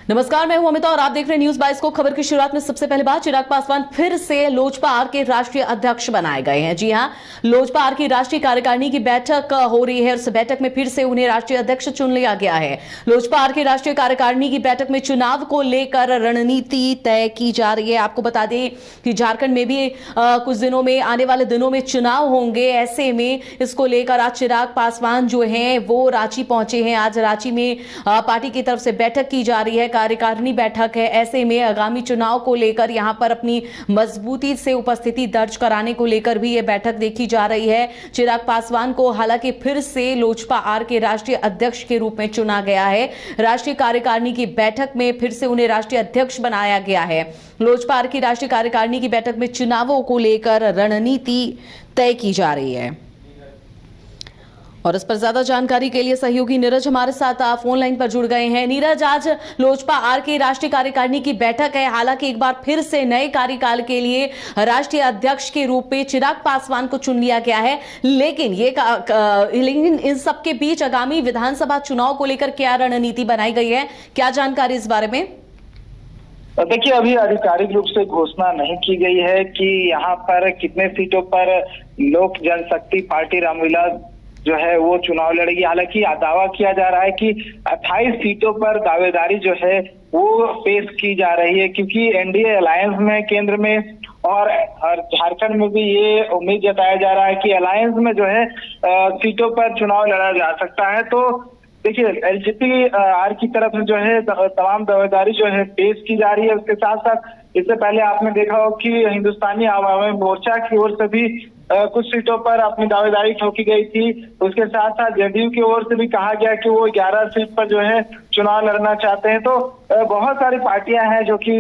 नमस्कार, मैं हूं अमिता और आप देख रहे हैं न्यूज 22 को। खबर की शुरुआत में सबसे पहले बात, चिराग पासवान फिर से लोजपा आर के राष्ट्रीय अध्यक्ष बनाए गए हैं। जी हां, लोजपा आर की राष्ट्रीय कार्यकारिणी की बैठक हो रही है। उस बैठक में फिर से उन्हें राष्ट्रीय अध्यक्ष चुन लिया गया है। लोजपा आर की राष्ट्रीय कार्यकारिणी की बैठक में चुनाव को लेकर रणनीति तय की जा रही है। आपको बता दें कि झारखंड में भी कुछ दिनों में, आने वाले दिनों में चुनाव होंगे। ऐसे में इसको लेकर आज चिराग पासवान जो हैं वो रांची पहुंचे हैं। आज रांची में पार्टी की तरफ से बैठक की जा रही है, कार्यकारिणी बैठक है। ऐसे में आगामी चुनाव को लेकर यहां पर अपनी मजबूती से उपस्थिति दर्ज कराने को लेकर भी यह बैठक देखी जा रही है। चिराग पासवान को हालांकि फिर से लोजपा आर के राष्ट्रीय अध्यक्ष के रूप में चुना गया है। राष्ट्रीय कार्यकारिणी की बैठक में फिर से उन्हें राष्ट्रीय अध्यक्ष बनाया गया है। लोजपा आर की राष्ट्रीय कार्यकारिणी की बैठक में चुनावों को लेकर रणनीति तय की जा रही है। और इस पर ज्यादा जानकारी के लिए सहयोगी नीरज हमारे साथ फोन लाइन पर जुड़ गए हैं। नीरज, आज लोजपा आर के राष्ट्रीय कार्यकारिणी की बैठक है। हालांकि एक बार फिर से नए कार्यकाल के लिए राष्ट्रीय अध्यक्ष के रूप में चिराग पासवान को चुन लिया गया है, लेकिन इन सबके बीच आगामी विधानसभा चुनाव को लेकर क्या रणनीति बनाई गई है, क्या जानकारी इस बारे में? देखिए, अभी आधिकारिक रूप से घोषणा नहीं की गई है कि यहाँ पर कितने सीटों पर लोक जनशक्ति पार्टी रामविलास जो है वो चुनाव लड़ेगी। हालांकि दावा किया जा रहा है कि 28 सीटों पर दावेदारी जो है वो पेश की जा रही है, क्योंकि एनडीए अलायंस में केंद्र में और झारखंड में भी ये उम्मीद जताया जा रहा है कि अलायंस में जो है सीटों पर चुनाव लड़ा जा सकता है। तो देखिए, एलजेपी आर की तरफ से जो है तमाम दावेदारी जो है पेश की जा रही है। उसके साथ साथ इससे पहले आपने देखा हो कि हिंदुस्तानी आवामी मोर्चा की ओर से भी कुछ सीटों पर अपनी दावेदारी ठोकी गई थी। उसके साथ साथ जेडीयू की ओर से भी कहा गया कि वो 11 सीट पर जो है चुनाव लड़ना चाहते हैं। तो बहुत सारी पार्टियां हैं जो कि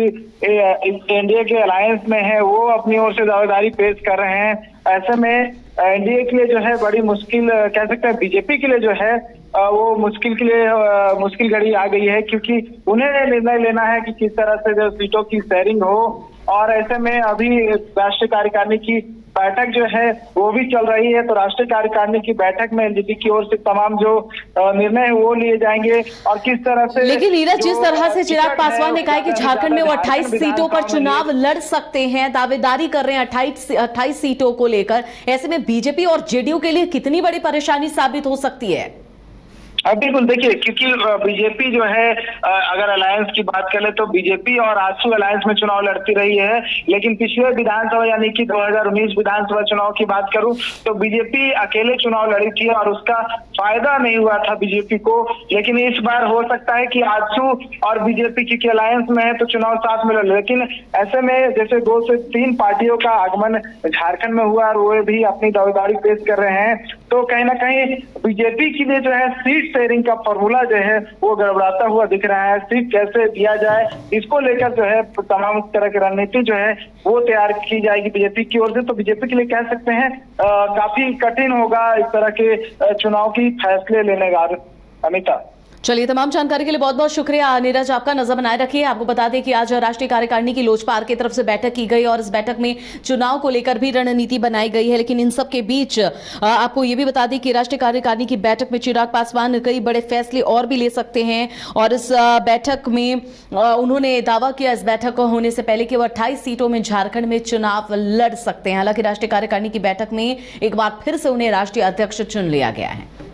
एनडीए के अलायंस में है, वो अपनी ओर से दावेदारी पेश कर रहे हैं। ऐसे में एनडीए के लिए जो है बड़ी मुश्किल, कह सकते हैं बीजेपी के लिए जो है वो मुश्किल घड़ी आ गई है, क्योंकि उन्हें निर्णय लेना है कि किस तरह से जो सीटों की शेयरिंग हो। और ऐसे में अभी राष्ट्रीय कार्यकारिणी की बैठक जो है वो भी चल रही है। तो राष्ट्रीय कार्यकारिणी की बैठक में एनडीपी की ओर से तमाम जो निर्णय है वो लिए जाएंगे और किस तरह से। लेकिन नीरज, जिस तरह से चिराग पासवान ने कहा है कि झारखंड में वो 28 सीटों पर चुनाव लड़ सकते हैं, दावेदारी कर रहे हैं 28 सीटों को लेकर, ऐसे में बीजेपी और जेडीयू के लिए कितनी बड़ी परेशानी साबित हो सकती है? बिल्कुल, देखिए, क्योंकि बीजेपी जो है अगर अलायंस की बात करें तो बीजेपी और आजसू अलायंस में चुनाव लड़ती रही है। लेकिन पिछले विधानसभा यानी कि 2019 विधानसभा चुनाव की बात करूं तो बीजेपी अकेले चुनाव लड़ी थी और उसका फायदा नहीं हुआ था बीजेपी को। लेकिन इस बार हो सकता है कि आजसू और बीजेपी की अलायंस में है तो चुनाव साथ में लड़े। लेकिन ऐसे में जैसे 2 से 3 पार्टियों का आगमन झारखंड में हुआ और वो भी अपनी दावेदारी पेश कर रहे हैं, तो कहीं ना कहीं बीजेपी के लिए जो है सीट शेयरिंग का फॉर्मूला जो है वो गड़बड़ाता हुआ दिख रहा है। सीट कैसे दिया जाए, इसको लेकर जो है तमाम तरह की रणनीति जो है वो तैयार की जाएगी बीजेपी की ओर से। तो बीजेपी के लिए कह सकते हैं काफी कठिन होगा इस तरह के चुनाव की फैसले लेने का। अमिता, चलिए, तमाम जानकारी के लिए बहुत बहुत शुक्रिया नीरज, आपका नजर बनाए रखिए। आपको बता दें कि आज राष्ट्रीय कार्यकारिणी की लोजपा आर की तरफ से बैठक की गई और इस बैठक में चुनाव को लेकर भी रणनीति बनाई गई है। लेकिन इन सब के बीच आपको ये भी बता दें कि राष्ट्रीय कार्यकारिणी की बैठक में चिराग पासवान कई बड़े फैसले और भी ले सकते हैं। और इस बैठक में उन्होंने दावा किया, इस बैठक को होने से पहले कि वो 28 सीटों में झारखंड में चुनाव लड़ सकते हैं। हालांकि राष्ट्रीय कार्यकारिणी की बैठक में एक बार फिर से उन्हें राष्ट्रीय अध्यक्ष चुन लिया गया है।